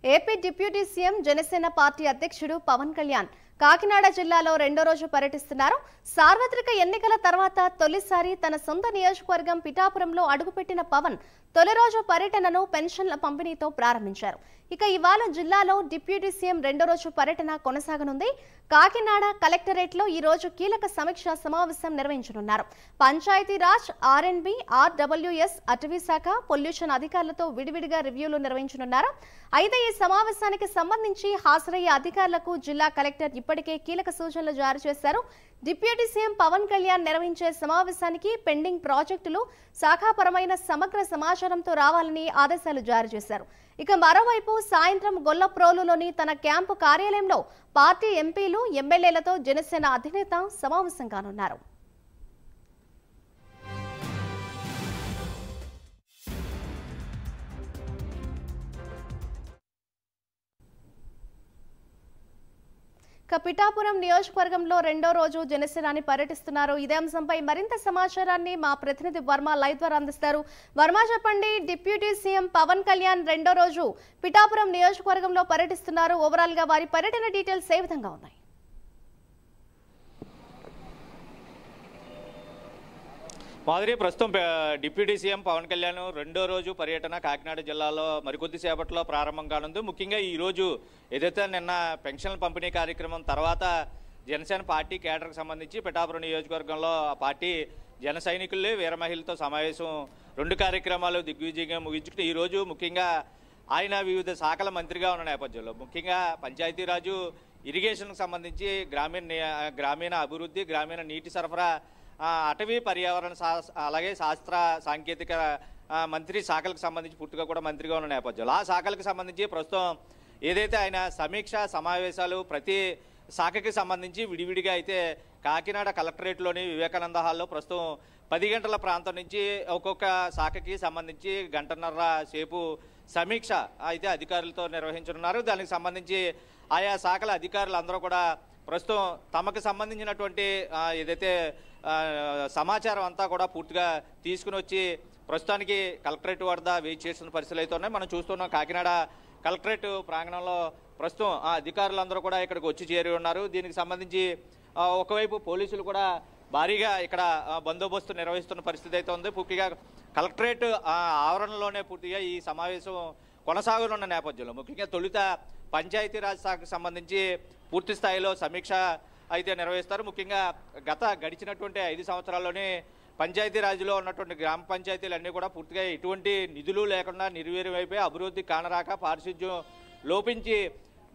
AP deputy CM Janasena party అధ్యక్షుడు పవన్ కళ్యాణ్ కాకినాడ జిల్లాలో రెండో రోజు పర్యటిస్తున్నారు. సార్వత్రిక ఎన్నికల తర్వాత తొలిసారి తన సొంత నియోజకవర్గం పిఠాపురంలో అడుగుపెట్టిన పవన్ తొలి రోజు పర్యటనను పెన్షన్ల పంపిణీతో ప్రారంభించారు. ఇక ఇవాళ జిల్లాలో డిప్యూటీ సీఎం రెండో రోజు పర్యటన కొనసాగనుంది. కాకినాడ కలెక్టరేట్లో ఈ రోజు కీలక సమీక్ష సమావేశం నిర్వహించనున్నారు. పంచాయతీరాజ్, ఆర్ఎండ్బి, ఆర్డబ్ల్యూఎస్, అటవీ శాఖ, పొల్యూషన్ అధికారులతో విడివిడిగా రివ్యూలు నిర్వహించనున్నారు. అయితే ఈ సమావేశానికి సంబంధించి హాజరయ్యే అధికారులకు జిల్లా కలెక్టర్ ఇప్పటికే కీలక సూచనలు జారీ చేశారు. డిప్యూటీ సీఎం పవన్ కళ్యాణ్ నిర్వహించే సమావేశానికి పెండింగ్ ప్రాజెక్టులు, శాఖాపరమైన సమగ్ర సమాచారంతో రావాలని ఆదేశాలు జారీ చేశారు. ఇక మరోవైపు సాయంత్రం గొల్లప్రోలులోని తన క్యాంపు కార్యాలయంలో పార్టీ ఎంపీలు, ఎమ్మెల్యేలతో జనసేన అధినేత సమావేశం కానున్నారు. పిఠాపురం నియోజకవర్గంలో రెండో రోజు జనసేనాని పర్యటిస్తున్నారు. ఇదే అంశంపై మరింత సమాచారాన్ని మా ప్రతినిధి వర్మ లైవ్ ద్వారా అందిస్తారు. వర్మ, చెప్పండి, డిప్యూటీ సీఎం పవన్ కళ్యాణ్ రెండో రోజు పిఠాపురం నియోజకవర్గంలో పర్యటిస్తున్నారు. ఓవరాల్ గా వారి పర్యటన డీటెయిల్స్ ఏ విధంగా ఉన్నాయి? మాదిరి ప్రస్తుతం డిప్యూటీ సీఎం పవన్ కళ్యాణ్ రెండో రోజు పర్యటన కాకినాడ జిల్లాలో మరికొద్దిసేపట్లో ప్రారంభం కానుంది. ముఖ్యంగా ఈరోజు ఏదైతే నిన్న పెన్షన్ల పంపిణీ కార్యక్రమం తర్వాత జనసేన పార్టీ కేడర్కి సంబంధించి పిఠాపురం నియోజకవర్గంలో ఆ పార్టీ జన సైనికులే వీర మహిళలతో సమావేశం, రెండు కార్యక్రమాలు దిగ్విజయంగా ముగించుకుంటే ఈరోజు ముఖ్యంగా ఆయన వివిధ శాఖల మంత్రిగా ఉన్న నేపథ్యంలో ముఖ్యంగా పంచాయతీరాజు, ఇరిగేషన్కి సంబంధించి గ్రామీణ అభివృద్ధి, గ్రామీణ నీటి సరఫరా, అటవీ పర్యావరణ అలాగే శాస్త్ర సాంకేతిక మంత్రి శాఖలకు సంబంధించి పూర్తిగా కూడా మంత్రిగా ఉన్న నేపథ్యంలో ఆ శాఖలకు సంబంధించి ప్రస్తుతం ఏదైతే ఆయన సమీక్ష సమావేశాలు ప్రతి శాఖకి సంబంధించి విడివిడిగా అయితే కాకినాడ కలెక్టరేట్లోని వివేకానంద హాల్లో ప్రస్తుతం 10 గంటల ప్రాంతం నుంచి ఒక్కొక్క శాఖకి సంబంధించి గంటన్నర సేపు సమీక్ష అయితే అధికారులతో నిర్వహించనున్నారు. దానికి సంబంధించి ఆయా శాఖల అధికారులు అందరూ కూడా ప్రస్తుతం తమకు సంబంధించినటువంటి ఏదైతే సమాచారం అంతా కూడా పూర్తిగా తీసుకుని వచ్చి ప్రస్తుతానికి కలెక్టరేట్ వద్ద వెయిట్ చేస్తున్న పరిస్థితులు అయితే ఉన్నాయి. మనం చూస్తున్నాం కాకినాడ కలెక్టరేట్ ప్రాంగణంలో ప్రస్తుతం ఆ అధికారులందరూ కూడా ఇక్కడికి వచ్చి చేరి ఉన్నారు. దీనికి సంబంధించి ఒకవైపు పోలీసులు కూడా భారీగా ఇక్కడ బందోబస్తు నిర్వహిస్తున్న పరిస్థితి అయితే ఉంది. పూర్తిగా కలెక్టరేట్ ఆవరణలోనే పూర్తిగా ఈ సమావేశం కొనసాగనున్న నేపథ్యంలో ముఖ్యంగా తొలుత పంచాయతీరాజ్ శాఖకు సంబంధించి పూర్తి స్థాయిలో సమీక్ష అయితే నిర్వహిస్తారు. ముఖ్యంగా గడిచినటువంటి 5 సంవత్సరాల్లోనే పంచాయతీరాజ్లో ఉన్నటువంటి గ్రామ పంచాయతీలన్నీ కూడా పూర్తిగా ఎటువంటి నిధులు లేకుండా నిర్వీర్యమైపోయి అభివృద్ధి కానరాక పారిశుధ్యం లోపించి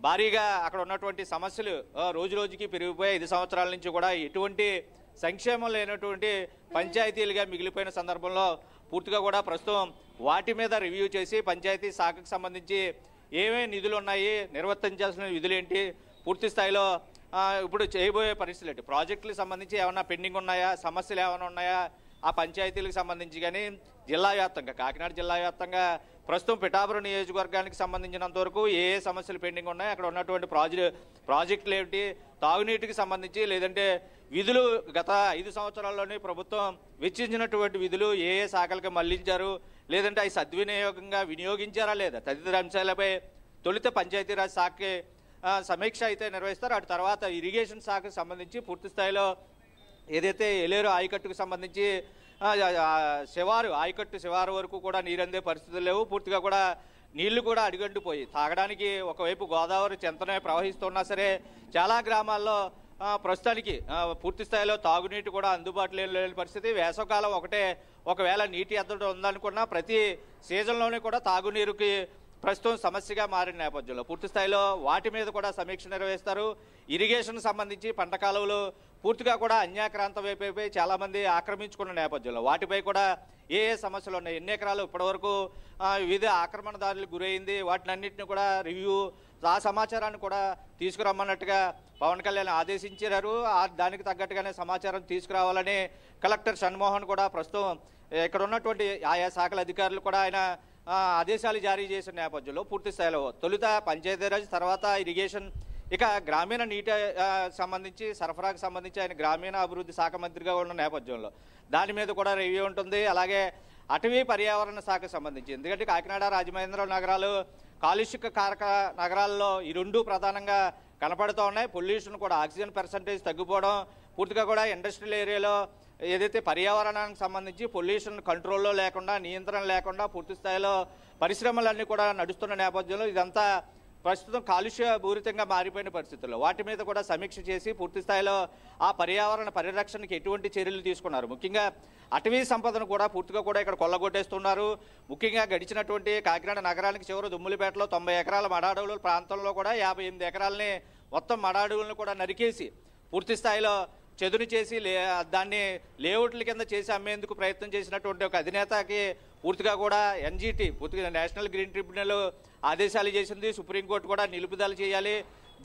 భారీగా అక్కడ ఉన్నటువంటి సమస్యలు రోజు రోజుకి పెరిగిపోయి 5 సంవత్సరాల నుంచి కూడా ఎటువంటి సంక్షేమం లేనటువంటి పంచాయతీలుగా మిగిలిపోయిన సందర్భంలో పూర్తిగా కూడా ప్రస్తుతం వాటి మీద రివ్యూ చేసి పంచాయతీ శాఖకు సంబంధించి ఏమేమి నిధులు ఉన్నాయి, నిర్వర్తించాల్సిన విధులు ఏంటి, పూర్తి స్థాయిలో ఇప్పుడు చేయబోయే పరిస్థితులు ఏంటి, ప్రాజెక్టులకు సంబంధించి ఏమైనా పెండింగ్ ఉన్నాయా, సమస్యలు ఏమైనా ఉన్నాయా, ఆ పంచాయతీలకు సంబంధించి కానీ జిల్లా వ్యాప్తంగా కాకినాడ జిల్లా వ్యాప్తంగా ప్రస్తుతం పిఠాపురం నియోజకవర్గానికి సంబంధించినంత వరకు ఏ సమస్యలు పెండింగ్ ఉన్నాయి, అక్కడ ఉన్నటువంటి ప్రాజెక్టులు ఏమిటి, తాగునీటికి సంబంధించి లేదంటే విధులు గత 5 సంవత్సరాల్లోనే ప్రభుత్వం వెచ్చించినటువంటి విధులు ఏ శాఖలకు మళ్లించారు, లేదంటే అవి సద్వినియోగంగా వినియోగించారా లేదా తదితర అంశాలపై తొలుత పంచాయతీరాజ్ శాఖకి సమీక్ష అయితే నిర్వహిస్తారు. అటు తర్వాత ఇరిగేషన్ శాఖకు సంబంధించి పూర్తి స్థాయిలో ఏదైతే ఎలేరు ఆయకట్టుకు సంబంధించి ఆయకట్టు శివారు వరకు కూడా నీరందే పరిస్థితులు లేవు. పూర్తిగా కూడా నీళ్లు కూడా అడిగంటిపోయి తాగడానికి ఒకవైపు గోదావరి చెంతనే ప్రవహిస్తున్నా సరే చాలా గ్రామాల్లో ప్రస్తుతానికి పూర్తి స్థాయిలో తాగునీటి కూడా అందుబాటులో లేని పరిస్థితి. వేసవకాలం ఒకవేళ నీటి ఎద్దడి ఉందనుకున్నా ప్రతి సీజన్లోనే కూడా తాగునీరుకి ప్రస్తుతం సమస్యగా మారిన నేపథ్యంలో పూర్తి స్థాయిలో వాటి మీద కూడా సమీక్ష నిర్వహిస్తారు. ఇరిగేషన్ సంబంధించి పంట కాలువలు పూర్తిగా కూడా అన్యాక్రాంత వైపు చాలా మంది ఆక్రమించుకున్న నేపథ్యంలో వాటిపై కూడా ఏ సమస్యలు ఉన్నాయి, ఎన్ని ఎకరాలు ఇప్పటివరకు వివిధ ఆక్రమణదారులకు గురైంది, వాటినన్నింటినీ కూడా రివ్యూ ఆ సమాచారాన్ని కూడా తీసుకురమ్మన్నట్టుగా పవన్ కళ్యాణ్ ఆదేశించారు. దానికి తగ్గట్టుగానే సమాచారం తీసుకురావాలని కలెక్టర్ షణ్మోహన్ కూడా ప్రస్తుతం ఇక్కడ ఉన్నటువంటి ఆయా శాఖల అధికారులు కూడా ఆయన ఆదేశాలు జారీ చేసిన నేపథ్యంలో పూర్తి స్థాయిలో తొలుత పంచాయతీరాజ్, తర్వాత ఇరిగేషన్, ఇక గ్రామీణ నీటి సంబంధించి సరఫరాకు సంబంధించి ఆయన గ్రామీణ అభివృద్ధి శాఖ మంత్రిగా ఉన్న నేపథ్యంలో దాని మీద కూడా రివ్యూ ఉంటుంది. అలాగే అటవీ పర్యావరణ శాఖకు సంబంధించి. ఎందుకంటే కాకినాడ, రాజమహేంద్రవరం నగరాలు కాలుష్య కారక నగరాల్లో ఈ రెండు ప్రధానంగా కనపడుతూ ఉన్నాయి. పొల్యూషన్ కూడా, ఆక్సిజన్ పర్సంటేజ్ తగ్గిపోవడం, పూర్తిగా కూడా ఇండస్ట్రియల్ ఏరియాలో ఏదైతే పర్యావరణానికి సంబంధించి పొల్యూషన్ కంట్రోల్లో లేకుండా, నియంత్రణ లేకుండా పూర్తి స్థాయిలో పరిశ్రమలన్నీ కూడా నడుస్తున్న నేపథ్యంలో ఇదంతా ప్రస్తుతం కాలుష్య పూరితంగా మారిపోయిన పరిస్థితుల్లో వాటి మీద కూడా సమీక్ష చేసి పూర్తి స్థాయిలో ఆ పర్యావరణ పరిరక్షణకి ఎటువంటి చర్యలు తీసుకున్నారు. ముఖ్యంగా అటవీ సంపదను కూడా పూర్తిగా కూడా ఇక్కడ కొల్లగొట్టేస్తున్నారు. ముఖ్యంగా గడిచినటువంటి కాకినాడ నగరానికి చివరి దుమ్ములపేటలో 90 ఎకరాల మడాడవుల ప్రాంతంలో కూడా 58 ఎకరాలని మొత్తం మడాడవులను కూడా నరికేసి పూర్తి స్థాయిలో చెదురు చేసి దాన్ని లేఅవుట్ల కింద చేసి అమ్మేందుకు ప్రయత్నం చేసినటువంటి ఒక అధినేతకి పూర్తిగా కూడా ఎన్జీటీ, పూర్తిగా నేషనల్ గ్రీన్ ట్రిబ్యునల్ ఆదేశాలు చేసింది. సుప్రీంకోర్టు కూడా నిలుపుదల చేయాలి,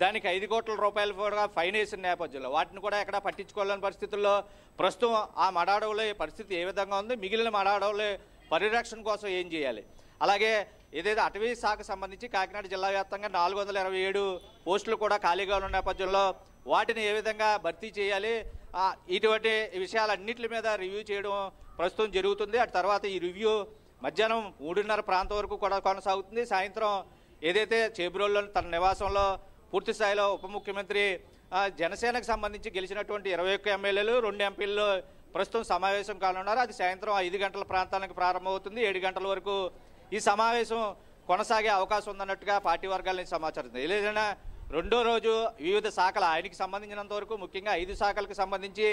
దానికి 5 కోట్ల రూపాయలు కూడా ఫైన్ వేసిన నేపథ్యంలో వాటిని కూడా ఎక్కడ పట్టించుకోలేని పరిస్థితుల్లో ప్రస్తుతం ఆ మడాడవుల పరిస్థితి ఏ విధంగా ఉంది, మిగిలిన మడాడవుల పరిరక్షణ కోసం ఏం చేయాలి, అలాగే ఏదైతే అటవీ శాఖకు సంబంధించి కాకినాడ జిల్లా వ్యాప్తంగా 427 పోస్టులు కూడా ఖాళీగా ఉన్న నేపథ్యంలో వాటిని ఏ విధంగా భర్తీ చేయాలి, ఇటువంటి విషయాలన్నింటి మీద రివ్యూ చేయడం ప్రస్తుతం జరుగుతుంది. అటు తర్వాత ఈ రివ్యూ మధ్యాహ్నం 3:30 ప్రాంతం వరకు కూడా కొనసాగుతుంది. సాయంత్రం ఏదైతే చేబ్రోల్లో తన నివాసంలో పూర్తి స్థాయిలో ఉప ముఖ్యమంత్రి జనసేనకు సంబంధించి గెలిచినటువంటి 21 ఎమ్మెల్యేలు, 2 ఎంపీలు ప్రస్తుతం సమావేశం కానున్నారు. అది సాయంత్రం 5 గంటల ప్రాంతానికి ప్రారంభమవుతుంది. 7 గంటల వరకు ఈ సమావేశం కొనసాగే అవకాశం ఉందన్నట్టుగా పార్టీ వర్గాల నుంచి సమాచారం. ఏదైనా రెండో రోజు వివిధ శాఖల ఆయనకి సంబంధించినంత వరకు ముఖ్యంగా 5 శాఖలకు సంబంధించి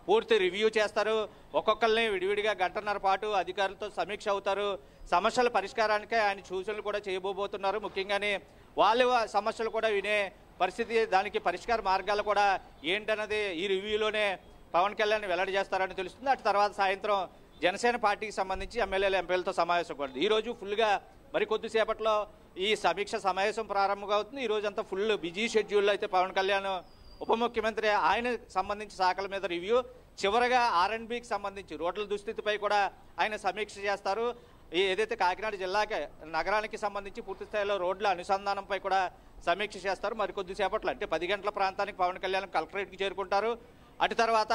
పూర్తి రివ్యూ చేస్తారు. ఒక్కొక్కరిని విడివిడిగా గంటన్నర పాటు అధికారులతో సమీక్ష అవుతారు. సమస్యల పరిష్కారానికే ఆయన సూచనలు కూడా చేయబోతున్నారు. ముఖ్యంగానే వాళ్ళ సమస్యలు కూడా వినే పరిస్థితి, దానికి పరిష్కార మార్గాలు కూడా ఏంటన్నది ఈ రివ్యూలోనే పవన్ కళ్యాణ్ వెల్లడి చేస్తారని తెలుస్తుంది. అటు తర్వాత సాయంత్రం జనసేన పార్టీకి సంబంధించి ఎమ్మెల్యేలు, ఎంపీలతో సమావేశం కూడా ఈరోజు ఫుల్గా మరి కొద్దిసేపట్లో ఈ సమీక్ష సమావేశం ప్రారంభంగా అవుతుంది. ఈ రోజంతా ఫుల్ బిజీ షెడ్యూల్లో అయితే పవన్ కళ్యాణ్ ఉప ముఖ్యమంత్రి ఆయన సంబంధించి శాఖల మీద రివ్యూ, చివరగా R&Bకి సంబంధించి రోడ్ల దుస్థితిపై కూడా ఆయన సమీక్ష చేస్తారు. ఏదైతే కాకినాడ జిల్లాకి నగరానికి సంబంధించి పూర్తి స్థాయిలో రోడ్ల అనుసంధానంపై కూడా సమీక్ష చేస్తారు. మరి కొద్దిసేపట్లో అంటే 10 గంటల ప్రాంతానికి పవన్ కళ్యాణ్ కలెక్టరేట్కి చేరుకుంటారు. అటు తర్వాత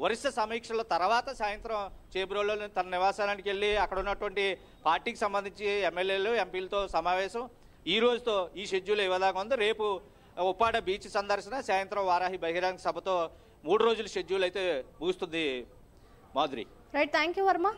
వరుస సమీక్షల తర్వాత సాయంత్రం చేబ్రోల్లో తన నివాసానికి వెళ్ళి అక్కడ ఉన్నటువంటి పార్టీకి సంబంధించి ఎమ్మెల్యేలు, ఎంపీలతో సమావేశం. ఈ రోజుతో ఈ షెడ్యూల్ ఏ విధంగా ఉందో, రేపు ఉప్పాడ బీచ్ సందర్శన, సాయంత్రం వారాహి బహిరంగ సభతో 3 రోజుల షెడ్యూల్ అయితే ముగుస్తుంది. Madhuri. Right, thank you Varma.